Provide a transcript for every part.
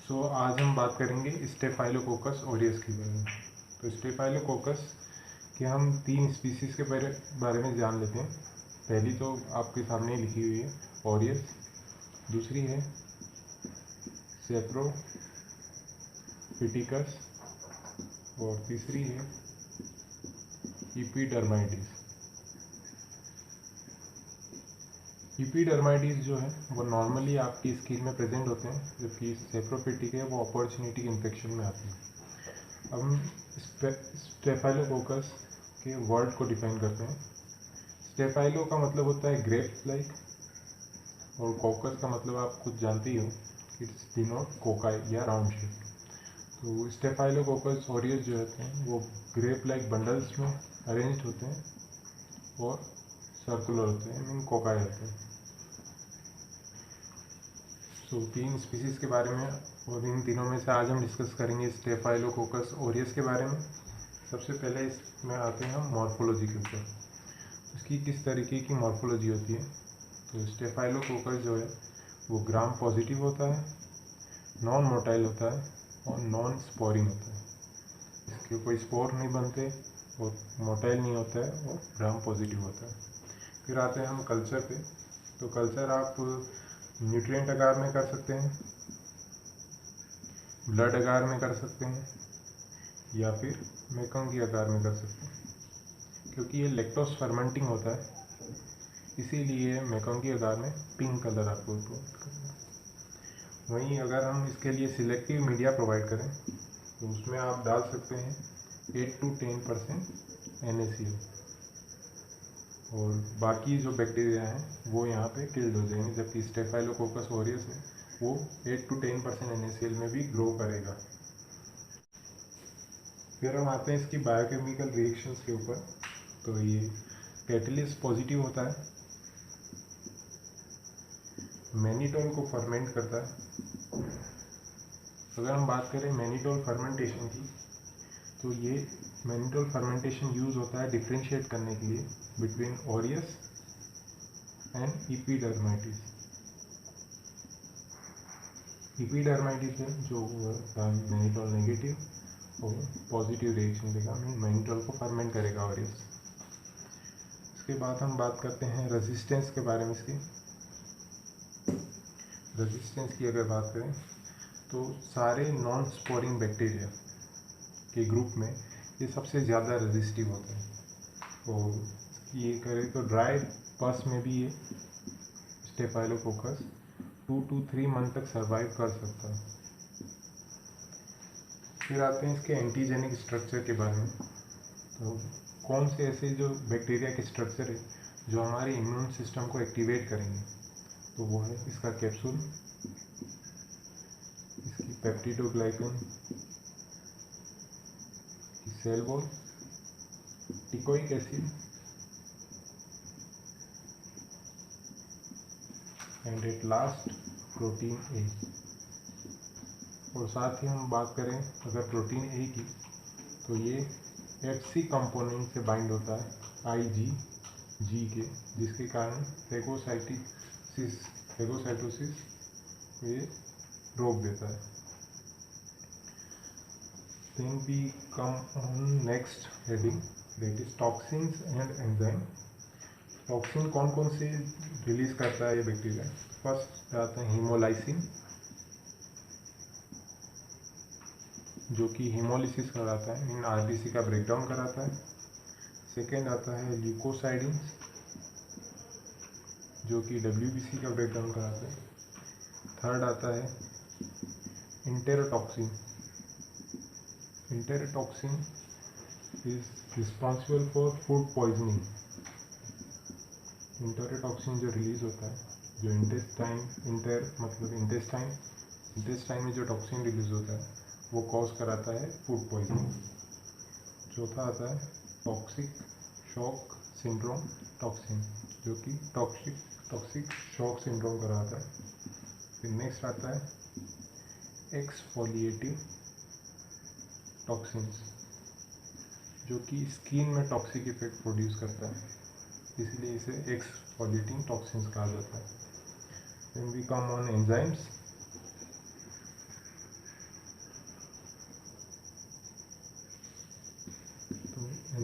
आज हम बात करेंगे स्टेफाइलोकोकस ऑरियस के बारे में। तो स्टेफाइलोकोकस के हम 3 स्पीसीज़ के बारे में जान लेते हैं। पहली तो आपके सामने लिखी हुई है ऑरियस, दूसरी है सेप्रोफिटिकस और तीसरी है इपीडर्माइटिस। इपीडर्माइटिस जो है वो नॉर्मली आपकी स्किन में प्रेजेंट होते हैं, जबकि सेप्रोफिटिक है वो अपॉर्चुनिटी इन्फेक्शन में आती है। अब हम स्टेफाइलोकोकस के वर्ड को डिफाइन करते हैं। स्टेफाइलो का मतलब होता है ग्रेप्स लाइक, और कोकस का मतलब आप खुद जानते ही हो, इट्स डिनोट कोकाई या राउंड शेप। तो स्टेफाइलोकोकस ऑरियस जो होते हैं वो ग्रेप लाइक बंडल्स में अरेंज होते हैं और सर्कुलर होते हैं, मीन कोकाई होते हैं। तो 3 स्पीसीज़ के बारे में, और इन तीनों में से आज हम डिस्कस करेंगे स्टेफाइलोकोकस ऑरियस के बारे में। सबसे पहले इसमें आते हैं हम मॉर्फोलॉजी के ऊपर, इसकी किस तरीके की मॉर्फोलॉजी होती है। तो स्टेफाइलोकोकस जो है वो ग्राम पॉजिटिव होता है, नॉन मोटाइल होता है और नॉन स्पोरिंग होता है। इसके कोई स्पोर नहीं बनते और मोटाइल नहीं होता है और ग्राम पॉजिटिव होता है। फिर आते हैं हम कल्चर पे। तो कल्चर आप न्यूट्रिएंट आकार में कर सकते हैं, ब्लड आकार में कर सकते हैं, या फिर मेकंग के आकार में कर सकते हैं। क्योंकि ये लैक्टोज फर्मेंटिंग होता है, इसीलिए मेकंग के आकार में पिंक कलर आपको प्रोवाइड करेगा। वहीं अगर हम इसके लिए सिलेक्टिव मीडिया प्रोवाइड करें तो उसमें आप डाल सकते हैं 8 to 10% NaCl, और बाकी जो बैक्टीरिया हैं वो यहाँ पे किल्ड हो जाएंगे, जबकि स्टेफाइलोकोकस ऑरियस है वो 8 to 10% NaCl में भी ग्रो करेगा। फिर हम आते हैं इसकी बायोकेमिकल रिएक्शंस के ऊपर। तो ये कैटलिस्ट पॉजिटिव होता है, मैनिटोल को फर्मेंट करता है। अगर हम बात करें मैनिटोल फर्मेंटेशन की, तो ये मैनिटोल फर्मेंटेशन यूज़ होता है डिफ्रेंशिएट करने के लिए बिटवीन ऑरियस एंड इपीडर्माइटिस। इपीडर्माइटिस है जो मैनिटोल नेगेटिव और पॉजिटिव रिएक्शन देगा, मीन मैनिटोल को फर्मेंट करेगा ऑरियस। इसके बाद हम बात करते हैं रेजिस्टेंस के बारे में। इसकी रेजिस्टेंस की अगर बात करें तो सारे नॉन स्पोरिंग बैक्टीरिया के ग्रुप में ये सबसे ज़्यादा रेजिस्टिव होते हैं। और ये करें तो ड्राई पस में भी ये स्टेफाइलोकोकस 2 to 3 मंथ तक सर्वाइव कर सकता है। फिर आते हैं इसके एंटीजेनिक स्ट्रक्चर के बारे में। तो कौन से ऐसे जो बैक्टीरिया के स्ट्रक्चर है जो हमारे इम्यून सिस्टम को एक्टिवेट करेंगे, तो वो है इसका कैप्सूल, इसकी peptidoglycan, cell wall, teichoic acid and at last protein A. और साथ ही हम बात करें अगर प्रोटीन ए की, तो ये FC कंपोनेंट से बाइंड होता है IgG के, जिसके कारण फेगोसाइटोसिस ये रोक देता है। Then we come on next heading, that is toxins and enzyme। Toxin कौन कौन से रिलीज करता है ये बैक्टीरिया। फर्स्ट आता है हीमोलाइसिन, जो कि हीमोलिसिस कराता है, इन RBC का ब्रेकडाउन कराता है। सेकेंड आता है ल्यूकोसाइडिन, जो कि WBC का ब्रेकडाउन कराता है। थर्ड आता है enterotoxin. Enterotoxin is responsible for food poisoning. Enterotoxin जो रिलीज होता है, जो इंटेस्टाइन में जो टॉक्सिन रिलीज होता है वो कॉज कराता है फूड पॉइजनिंग। चौथा आता है टॉक्सिक शॉक सिंड्रोम टॉक्सिन, जो कि टॉक्सिक शॉक सिंड्रोम कराता है। फिर नेक्स्ट आता है एक्सफोलिएटिव टॉक्सिन्स, जो कि स्किन में टॉक्सिक इफेक्ट प्रोड्यूस करता है, इसलिए इसे एक्सफोलिएटिंग टॉक्सिन्स कहा जाता है। Then we come on enzymes.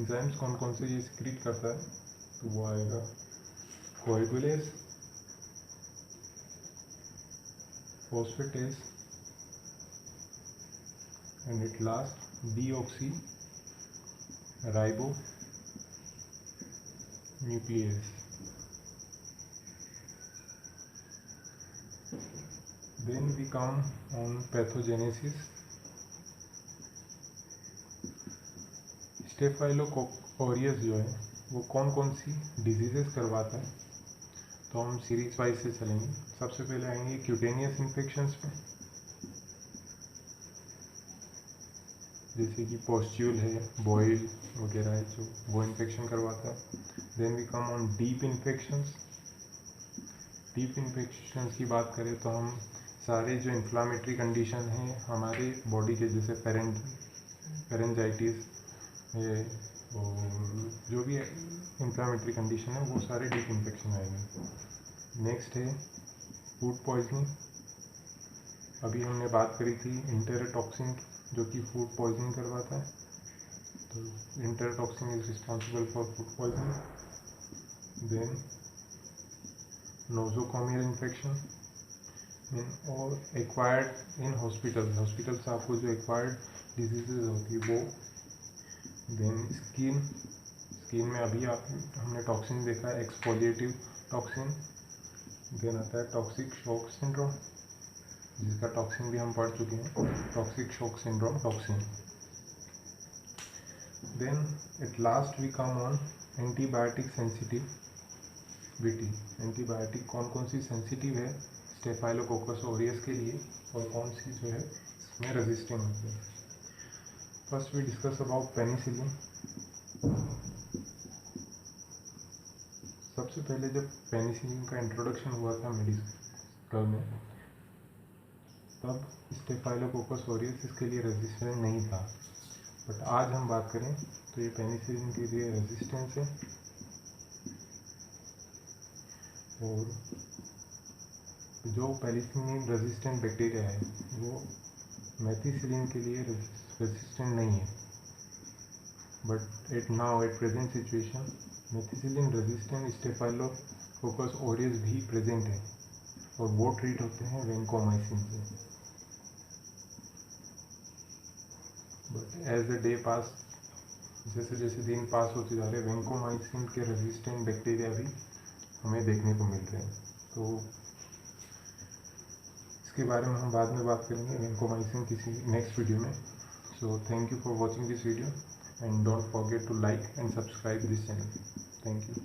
Enzymes कौन कौन से ये सिक्रीट करता है, तो वो आएगा coagulase, phosphatase and at last deoxyribonuclease. Then we come on pathogenesis. Staphylococcus aureus जो है वो कौन कौन सी डिजीजेस करवाता है, तो हम सीरीज वाइज से चलेंगे। सबसे पहले आएंगे क्यूटेनियस इन्फेक्शंस में, जैसे कि पॉस्ट्यूल है, बॉयल वगैरह है जो वो इन्फेक्शन करवाता है। Then we come on deep infections. Deep infections की बात करें तो हम सारे जो इन्फ्लामेटरी कंडीशन हैं हमारे बॉडी के, जैसे पेरेंजाइटिस है और जो भी इन्फ्लामेटरी कंडीशन है वो सारे डीप इन्फेक्शन आएंगे। नेक्स्ट है फूड पॉइजनिंग। अभी हमने बात करी थी इंटेरोटॉक्सिन जो कि फूड पॉइजनिंग करवाता है, तो enterotoxin is responsible for food poisoning. Then nosocomial infection और एक्वायर्ड इन हॉस्पिटल से आपको जो एक्वायर्ड डिजीजेज होती है वो। देन स्किन में अभी हमने टॉक्सिन देखा है, एक्सफोलिएटिव टॉक्सिन। देन आता है टॉक्सिक शॉक सिंड्रोम, जिसका टॉक्सिन भी हम पढ़ चुके हैं, toxic shock syndrome toxin. Then at last we come on antibiotic sensitivity. Antibiotic कौन कौन सी सेंसिटिव है स्टेफाइलोकोकस ऑरियस के लिए और कौन सी जो है इसमें रेजिस्टेंट होती है। First we discuss about penicillin. सबसे पहले जब पेनिसिलिन का इंट्रोडक्शन हुआ था मेडिकल में, तब स्टेफाइलोकोकस ऑरियस इसके लिए रेजिस्टेंट नहीं था, बट आज हम बात करें तो ये पेनिसिलिन के लिए रेजिस्टेंस है। और जो पेनिसिलिन रेजिस्टेंट बैक्टीरिया है वो मेथिसिलिन के लिए रेजिस्टेंट नहीं है, but at present situation methicillin resistant staphylococcus aureus भी प्रेजेंट है और वो ट्रीट होते हैं वेंकोमाइसिन से। बट एज द डे पास, जैसे जैसे दिन पास होते जा रहे, वेंकोमाइसिन के रेजिस्टेंट बैक्टीरिया भी हमें देखने को मिल रहे हैं, तो इसके बारे में हम बाद में बात करेंगे वेंकोमाइसिन किसी नेक्स्ट वीडियो में। So thank you for watching this video and don't forget to like and subscribe this channel. Thank you.